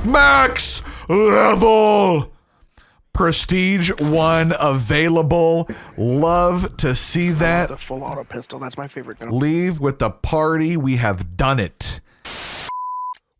Max level. Prestige 1 available. Love to see that. The full auto pistol, that's my favorite gun. Leave with the party. We have done it.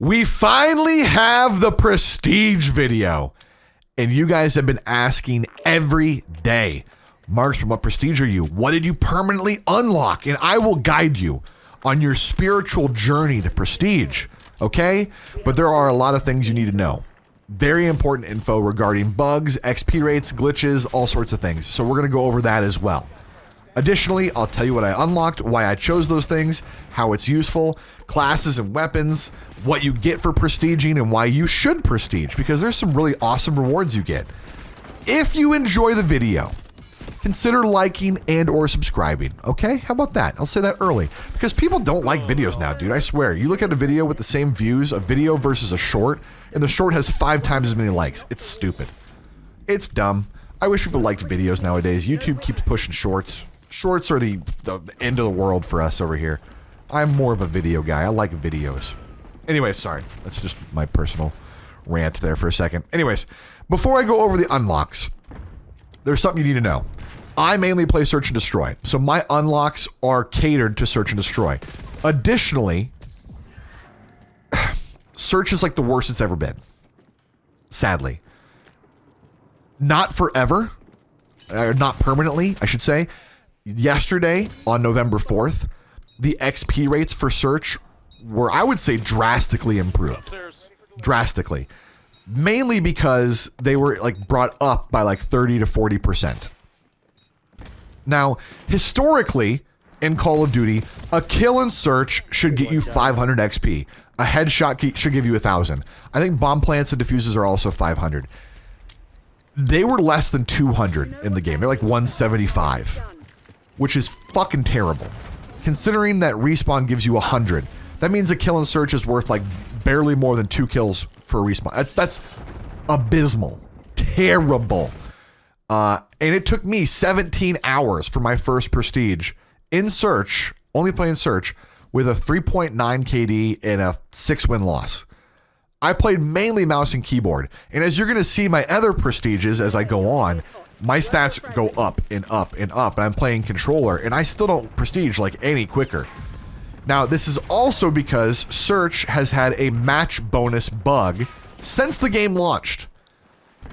We finally have the Prestige video. And you guys have been asking every day, Marksman, what Prestige are you? What did you permanently unlock? And I will guide you on your spiritual journey to Prestige, okay? But there are a lot of things you need to know. Very important info regarding bugs, XP rates, glitches, all sorts of things. So we're gonna go over that as well. Additionally, I'll tell you what I unlocked, why I chose those things, how it's useful, classes and weapons, what you get for prestiging and why you should prestige, because there's some really awesome rewards you get. If you enjoy the video, consider liking and or subscribing, okay? How about that? I'll say that early, because people don't like videos now, dude. I swear. You look at a video with the same views, a video versus a short, and the short has 5 times as many likes. It's stupid. It's dumb. I wish people liked videos nowadays. YouTube keeps pushing shorts. Shorts are the end of the world for us over here. I'm more of a video guy. I like videos. Anyway, sorry. That's just my personal rant there for a second. Anyways, before I go over the unlocks, there's something you need to know. I mainly play Search and Destroy, so my unlocks are catered to Search and Destroy. Additionally, Search is like the worst it's ever been. Sadly. Not forever. Not permanently, I should say. Yesterday, on November 4th, the XP rates for Search were, I would say, drastically improved. Drastically. Mainly because they were like brought up by like 30 to 40%. Now, historically, in Call of Duty, a kill in Search should get you 500 XP. A headshot should give you 1,000. I think bomb plants and diffuses are also 500. They were less than 200 in the game. They're like 175, which is fucking terrible. Considering that Respawn gives you 100, that means a kill in Search is worth like barely more than 2 kills for a Respawn. That's abysmal. Terrible. And it took me 17 hours for my first Prestige in Search, only playing Search, with a 3.9 KD and a 6-win loss. I played mainly mouse and keyboard, and as you're going to see my other Prestiges as I go on, my stats go up and up and up, and I'm playing controller, and I still don't Prestige like any quicker. Now, this is also because Search has had a match bonus bug since the game launched.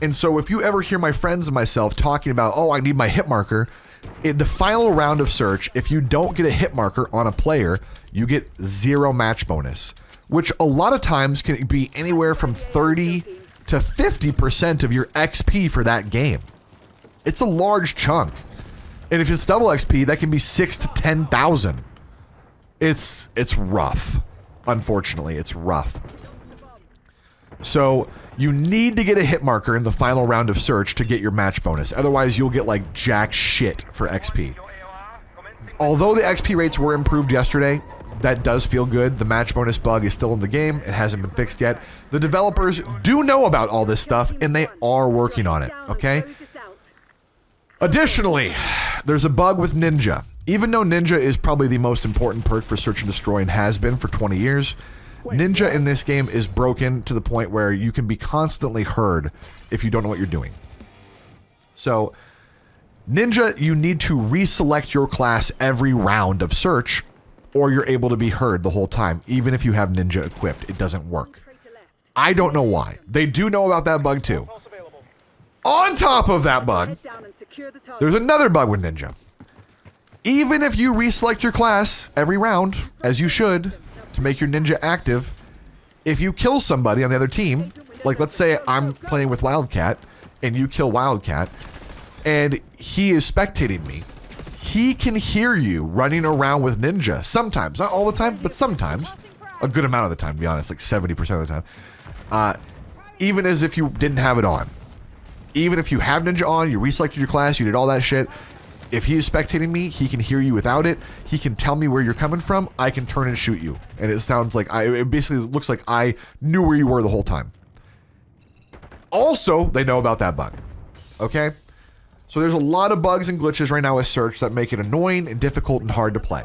And so if you ever hear my friends and myself talking about, oh, I need my hit marker, in the final round of Search, if you don't get a hit marker on a player, you get 0 match bonus, which a lot of times can be anywhere from 30 to 50% of your XP for that game. It's a large chunk. And if it's double XP, that can be 6,000 to 10,000. It's rough. Unfortunately, it's rough. So you need to get a hit marker in the final round of Search to get your match bonus. Otherwise, you'll get like jack shit for XP. Although the XP rates were improved yesterday, that does feel good. The match bonus bug is still in the game. It hasn't been fixed yet. The developers do know about all this stuff, and they are working on it, okay? Additionally, there's a bug with Ninja. Even though Ninja is probably the most important perk for Search and Destroy and has been for 20 years, Ninja in this game is broken to the point where you can be constantly heard if you don't know what you're doing. So, Ninja, you need to reselect your class every round of Search, or you're able to be heard the whole time, even if you have Ninja equipped. It doesn't work. I don't know why. They do know about that bug too. On top of that bug, there's another bug with Ninja. Even if you reselect your class every round, as you should, to make your Ninja active, if you kill somebody on the other team, like let's say I'm playing with Wildcat, and you kill Wildcat, and he is spectating me, he can hear you running around with Ninja. Sometimes, not all the time, but sometimes. A good amount of the time, to be honest, like 70% of the time. Even as if you didn't have it on. Even if you have Ninja on, you reselected your class, you did all that shit, if he is spectating me, he can hear you without it. He can tell me where you're coming from. I can turn and shoot you. And it sounds like it basically looks like I knew where you were the whole time. Also, they know about that bug. Okay? So there's a lot of bugs and glitches right now with Search that make it annoying and difficult and hard to play.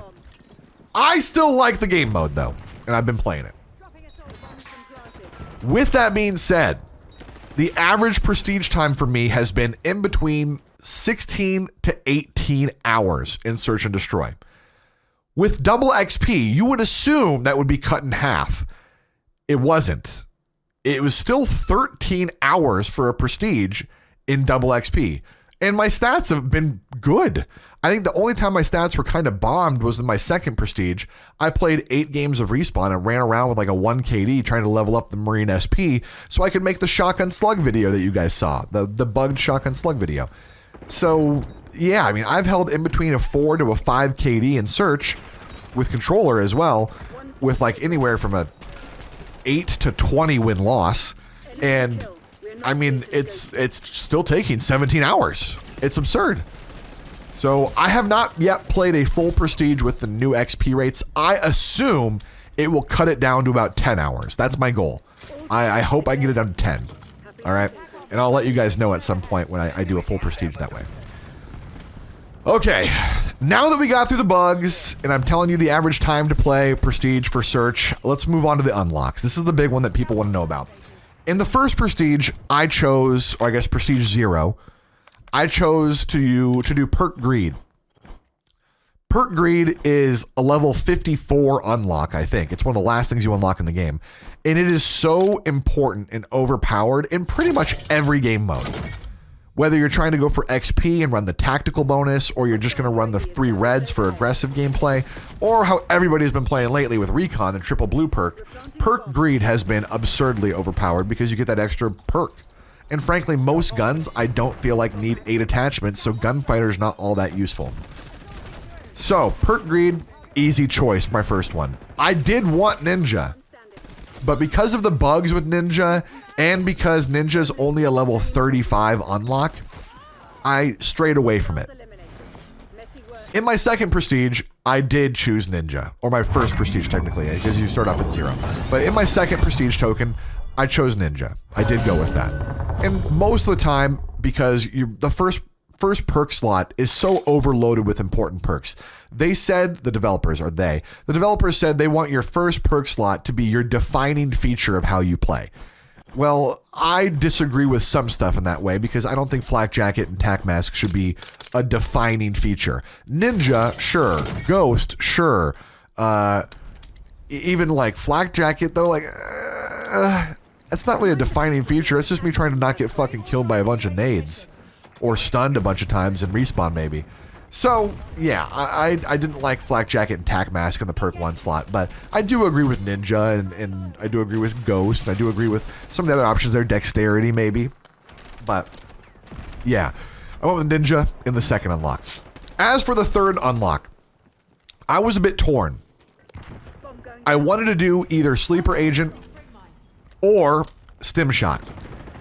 I still like the game mode though, and I've been playing it. With that being said, the average prestige time for me has been in between 16 to 18 hours in Search and Destroy. With double XP, you would assume that would be cut in half. It wasn't. It was still 13 hours for a prestige in double XP. And my stats have been good. I think the only time my stats were kind of bombed was in my second prestige. I played 8 games of Respawn and ran around with like a 1 KD trying to level up the Marine SP so I could make the Shotgun Slug video that you guys saw, the bugged Shotgun Slug video. So, yeah, I mean, I've held in between a 4 to a 5 KD in Search with Controller as well, with like anywhere from a 8 to 20 win-loss. And, I mean, it's still taking 17 hours. It's absurd. So I have not yet played a full prestige with the new XP rates. I assume it will cut it down to about 10 hours. That's my goal. I hope I can get it down to 10. All right? And I'll let you guys know at some point when I do a full prestige that way. Okay, now that we got through the bugs, and I'm telling you the average time to play prestige for Search, let's move on to the unlocks. This is the big one that people want to know about. In the first prestige, I chose, or I guess prestige 0, I chose to do Perk Greed. Perk Greed is a level 54 unlock, I think. It's one of the last things you unlock in the game. And it is so important and overpowered in pretty much every game mode. Whether you're trying to go for XP and run the tactical bonus, or you're just going to run the 3 reds for aggressive gameplay, or how everybody's been playing lately with Recon and Triple Blue perk, Perk Greed has been absurdly overpowered because you get that extra perk. And frankly, most guns I don't feel like need 8 attachments, so Gunfighter's not all that useful. So, Perk Greed, easy choice for my first one. I did want Ninja, but because of the bugs with Ninja, and because Ninja's only a level 35 unlock, I strayed away from it. In my second prestige, I did choose Ninja, or my first prestige technically, because you start off at 0. But in my second prestige token, I chose Ninja. I did go with that. And most of the time, because the first perk slot is so overloaded with important perks. They said, the developers said they want your first perk slot to be your defining feature of how you play. Well, I disagree with some stuff in that way because I don't think Flak Jacket and Tac Mask should be a defining feature. Ninja, sure. Ghost, sure. Even like Flak Jacket though, like, that's not really a defining feature. It's just me trying to not get fucking killed by a bunch of nades. Or stunned a bunch of times and respawn maybe. So, yeah, I didn't like Flak Jacket and Tac Mask in the perk 1 slot, but I do agree with Ninja, and I do agree with Ghost, and I do agree with some of the other options there, Dexterity maybe. But, yeah, I went with Ninja in the second unlock. As for the third unlock, I was a bit torn. I wanted to do either Sleeper Agent or Stim Shot.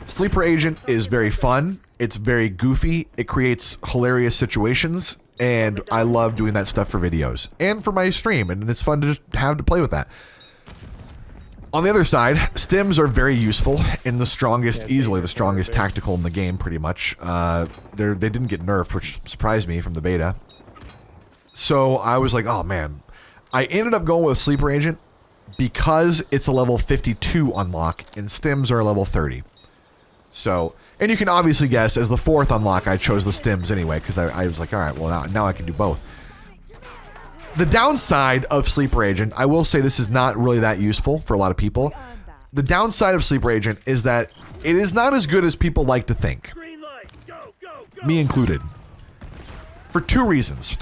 Sleeper Agent is very fun. It's very goofy. It creates hilarious situations, and I love doing that stuff for videos and for my stream, and it's fun to just have to play with that. On the other side, stims are very useful in the strongest, easily the strongest tactical in the game, pretty much. They didn't get nerfed, which surprised me from the beta. So I was like, oh man. I ended up going with Sleeper Agent because it's a level 52 unlock, and stims are a level 30. So... And you can obviously guess, as the fourth unlock, I chose the stims anyway, because I was like, all right, well, now I can do both. The downside of Sleeper Agent, I will say this is not really that useful for a lot of people. The downside of Sleeper Agent is that it is not as good as people like to think. Me included. For 3 reasons.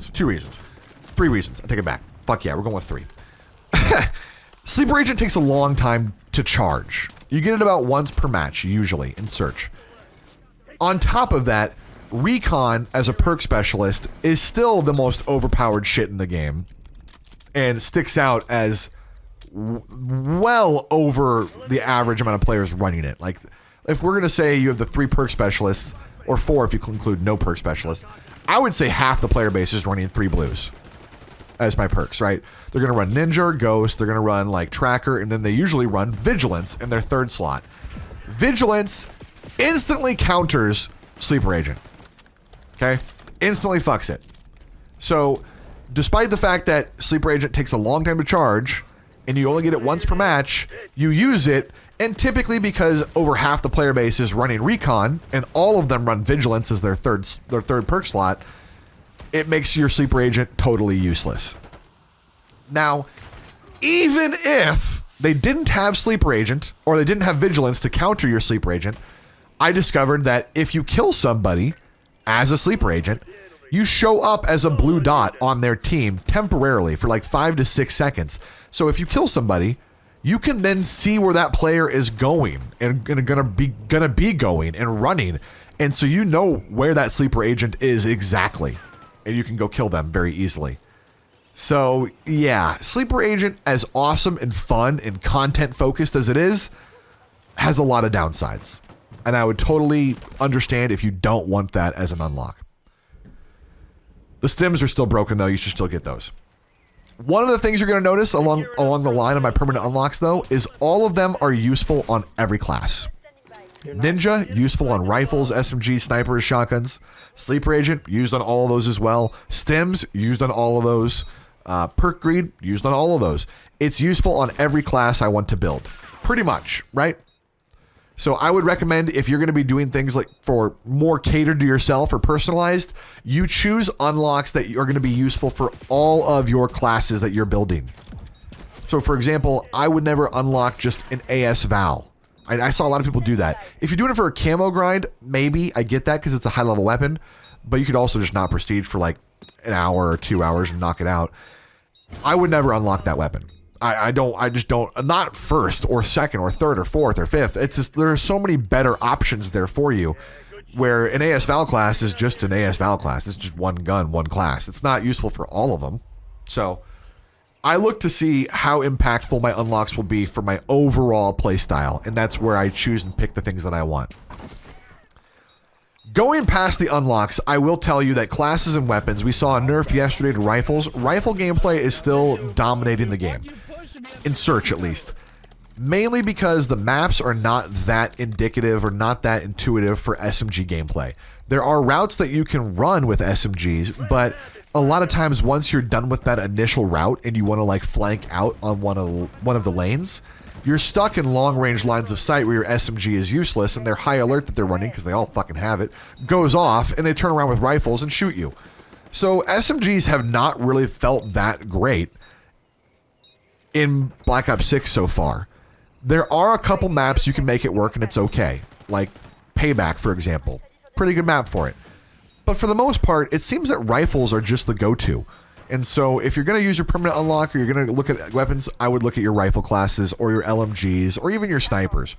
I take it back. Fuck yeah, we're going with 3. Sleeper Agent takes a long time to charge. You get it about once per match, usually, in Search. On top of that, Recon, as a perk specialist, is still the most overpowered shit in the game. And sticks out as well over the average amount of players running it. Like, if we're going to say you have the 3 perk specialists, or 4 if you include no perk specialists, I would say half the player base is running 3 blues as my perks, right? They're going to run Ninja or Ghost, they're going to run like Tracker, and then they usually run Vigilance in their third slot. Vigilance instantly counters Sleeper Agent. Okay? Instantly fucks it. So, despite the fact that Sleeper Agent takes a long time to charge, and you only get it once per match, you use it, And typically because over half the player base is running recon and all of them run vigilance as their third perk slot, it makes your sleeper agent totally useless. Now, even if they didn't have sleeper agent or they didn't have vigilance to counter your sleeper agent, I discovered that if you kill somebody as a sleeper agent, you show up as a blue dot on their team temporarily for like 5 to 6 seconds. So if you kill somebody, you can then see where that player is going and gonna be going and running, and so you know where that sleeper agent is exactly, and you can go kill them very easily. So yeah, sleeper agent, as awesome and fun and content focused as it is, has a lot of downsides, and I would totally understand if you don't want that as an unlock. The stims are still broken though; you should still get those. One of the things you're going to notice along the line of my permanent unlocks, though, is all of them are useful on every class. Ninja, useful on rifles, SMGs, snipers, shotguns. Sleeper agent, used on all of those as well. Stims, used on all of those. Perk greed, used on all of those. It's useful on every class I want to build. Pretty much, right? So I would recommend, if you're going to be doing things like for more catered to yourself or personalized, you choose unlocks that are going to be useful for all of your classes that you're building. So for example, I would never unlock just an AS Val. I saw a lot of people do that. If you're doing it for a camo grind, maybe I get that because it's a high level weapon, but you could also just not prestige for like an hour or 2 hours and knock it out. I would never unlock that weapon. I just don't, not first or second or third or fourth or fifth. It's just, there are so many better options there for you, where an AS Val class is just an AS Val class. It's just one gun, one class. It's not useful for all of them. So I look to see how impactful my unlocks will be for my overall playstyle, and that's where I choose and pick the things that I want. Going past the unlocks, I will tell you that classes and weapons, we saw a nerf yesterday to rifles. Rifle gameplay is still dominating the game. In search, at least. Mainly because the maps are not that indicative or not that intuitive for SMG gameplay. There are routes that you can run with SMGs, but a lot of times once you're done with that initial route and you want to like flank out on one of the lanes, you're stuck in long-range lines of sight where your SMG is useless, and their high alert that they're running, because they all fucking have it, goes off, and they turn around with rifles and shoot you. So SMGs have not really felt that great in Black Ops 6 so far. There are a couple maps you can make it work and it's okay. Like Payback, for example. Pretty good map for it. But for the most part, it seems that rifles are just the go-to. And so if you're going to use your permanent unlock or you're going to look at weapons, I would look at your rifle classes or your LMGs or even your snipers.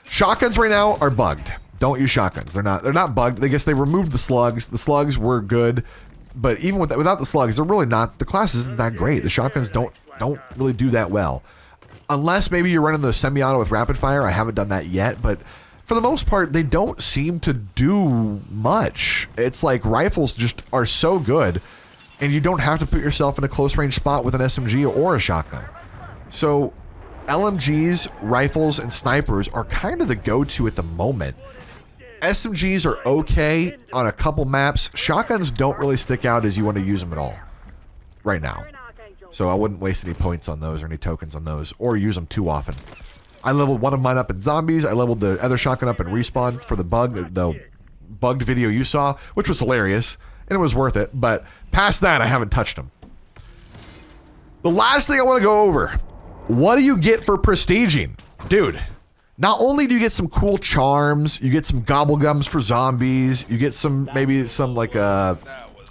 Shotguns right now are bugged. Don't use shotguns. They're not bugged. I guess they removed the slugs. The slugs were good, but even without the slugs, they're really not. The class isn't that great. The shotguns don't really do that well. Unless maybe you're running the semi-auto with rapid fire. I haven't done that yet, but for the most part, they don't seem to do much. It's like rifles just are so good, and you don't have to put yourself in a close range spot with an SMG or a shotgun. So LMGs, rifles, and snipers are kind of the go-to at the moment. SMGs are okay on a couple maps. Shotguns don't really stick out as you want to use them at all right now. So I wouldn't waste any points on those or any tokens on those or use them too often. I leveled one of mine up in zombies. I leveled the other shotgun up in respawn for the bugged video you saw, which was hilarious, and it was worth it. But past that, I haven't touched them. The last thing I want to go over, what do you get for prestiging? Dude, not only do you get some cool charms, you get some gobblegums for zombies, you get maybe some like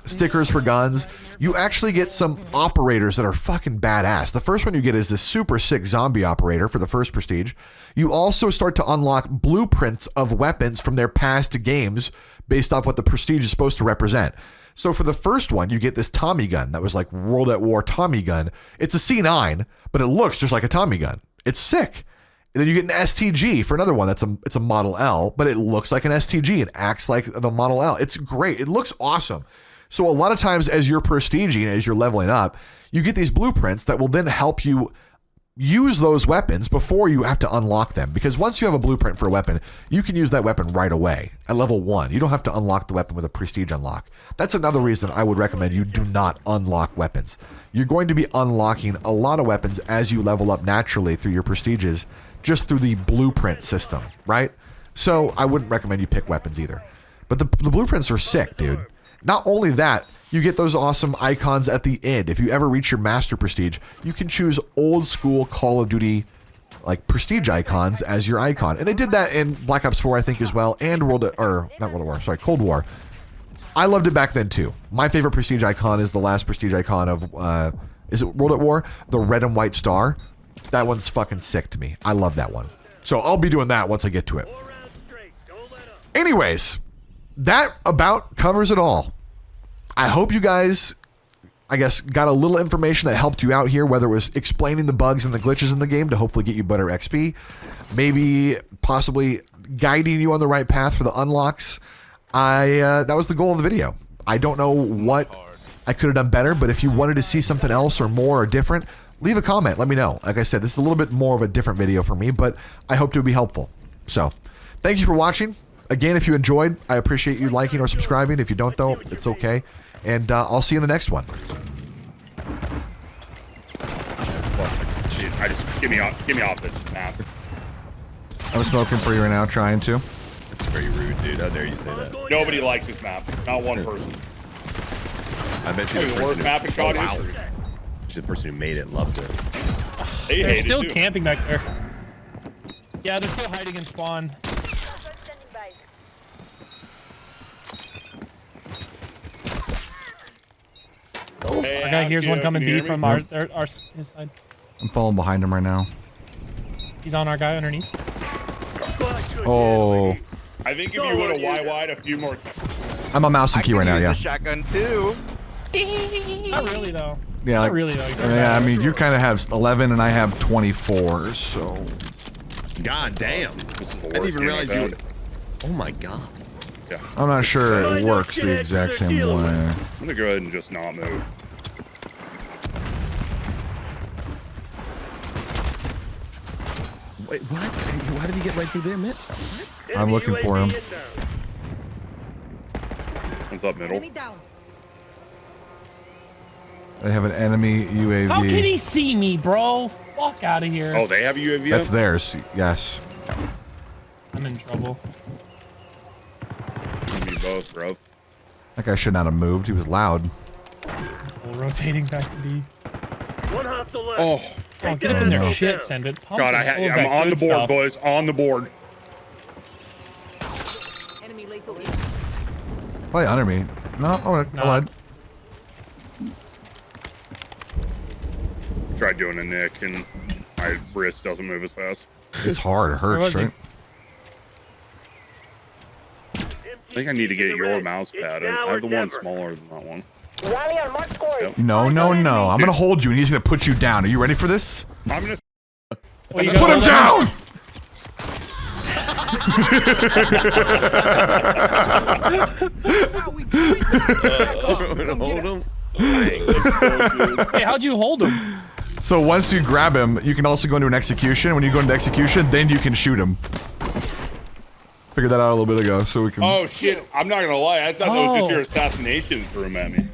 stickers for guns, you actually get some operators that are fucking badass. The first one you get is this super sick zombie operator for the first prestige. You also start to unlock blueprints of weapons from their past games based off what the prestige is supposed to represent. So for the first one, you get this Tommy gun that was like World at War Tommy gun. It's a C9, but it looks just like a Tommy gun. It's sick. And then you get an STG for another one. It's a Model L, but it looks like an STG. It acts like the Model L. It's great. It looks awesome. So a lot of times as you're prestiging, as you're leveling up, you get these blueprints that will then help you use those weapons before you have to unlock them, because once you have a blueprint for a weapon, you can use that weapon right away at level 1. You don't have to unlock the weapon with a prestige unlock. That's another reason I would recommend you do not unlock weapons. You're going to be unlocking a lot of weapons as you level up naturally through your prestiges, just through the blueprint system, right? So I wouldn't recommend you pick weapons either. But the blueprints are sick, dude. Not only that, you get those awesome icons at the end. If you ever reach your master prestige, you can choose old school Call of Duty like prestige icons as your icon. And they did that in Black Ops 4, I think, as well, and Cold War. I loved it back then too. My favorite prestige icon is the last prestige icon of is it World at War? The red and white star. That one's fucking sick to me. I love that one. So I'll be doing that once I get to it. Anyways, that about covers it all. I hope you guys, I guess, got a little information that helped you out here, whether it was explaining the bugs and the glitches in the game to hopefully get you better XP, maybe possibly guiding you on the right path for the unlocks. That was the goal of the video. I don't know what I could have done better, but if you wanted to see something else or more or different, leave a comment. Let me know. Like I said, this is a little bit more of a different video for me, but I hope to be helpful. So, thank you for watching. Again, if you enjoyed, I appreciate you liking or subscribing. If you don't, though, it's okay. And I'll see you in the next one. Shit, get me off this map. I'm smoking for you right now, trying to. That's very rude, dude. How dare you say that? Nobody likes this map. Not one person. I bet you It's the worst map in COD history. The person who made it loves it. They They're hate still it too. camping back there. Yeah, they're still hiding in spawn. Hey, Our guy here's Ashio, one coming can you B hear from me? his side. I'm falling behind him right now. He's on our guy underneath. Oh, I think if you would have YY'd a few more. I'm on mouse and key right now, yeah. Shotgun too. Not really though. Yeah, Not like, really though. yeah, I mean, you kind of have 11 and I have 24, so. God damn. This is the I didn't worst even game realize I've you had. would. Oh my god. Yeah. I'm not sure it works the exact same way. I'm gonna go ahead and just not move. Wait, what? Why did he get right through there, man? I'm looking for him. One's up middle. They have an enemy UAV. How can he see me, bro? Fuck out of here. Oh, they have a UAV. That's up? theirs, yes. I'm in trouble. You both, bro. That guy should not have moved. He was loud. We're rotating back to B. Oh, Oh, get up in there, shit, send it. Pump God, it, all of I'm that on the good board, stuff. boys. On the board. Enemy lethal. Probably under me. No, oh, not. I lied. Tried doing a nick, and my wrist doesn't move as fast. It's hard. It hurts, was he? right? I think I need to get your mouse pad. I have the one smaller than that one. No, no, no. I'm gonna hold you and he's gonna put you down. Are you ready for this? I'm gonna. Well, you Put gotta him hold down! That's how we do it. Come Hold get him. us. Hey, how'd you hold him? So once you grab him, you can also go into an execution. When you go into execution, then you can shoot him. Figured that out a little bit ago, so we can. Oh shit! I'm not gonna lie. I thought that was just Oh. your assassination through him at me.